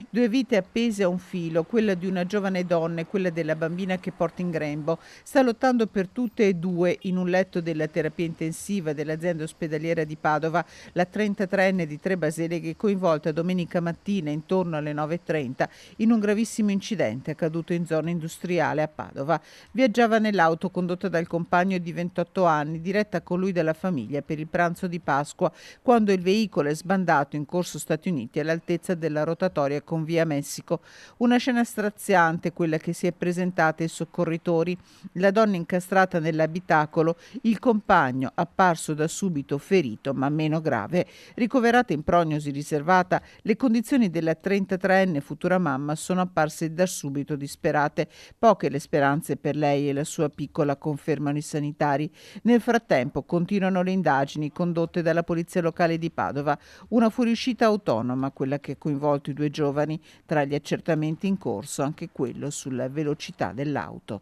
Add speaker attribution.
Speaker 1: Due vite appese a un filo, quella di una giovane donna e quella della bambina che porta in grembo. Sta lottando per tutte e due in un letto della terapia intensiva dell'azienda ospedaliera di Padova la 33enne di Trebaseleghe, coinvolta domenica mattina intorno alle 9:30 in un gravissimo incidente accaduto in zona industriale a Padova. Viaggiava nell'auto condotta dal compagno di 28 anni, diretta con lui dalla famiglia per il pranzo di Pasqua, quando il veicolo è sbandato in corso Stati Uniti all'altezza della rotatoria con via Messico. Una scena straziante quella che si è presentata ai soccorritori. La donna incastrata nell'abitacolo, il compagno apparso da subito ferito ma meno grave. Ricoverata in prognosi riservata, le condizioni della 33enne futura mamma sono apparse da subito disperate. Poche le speranze per lei e la sua piccola, confermano i sanitari. Nel frattempo continuano le indagini condotte dalla polizia locale di Padova, una fuoriuscita autonoma, quella che ha coinvolto i due giovani, tra gli accertamenti in corso anche quello sulla velocità dell'auto.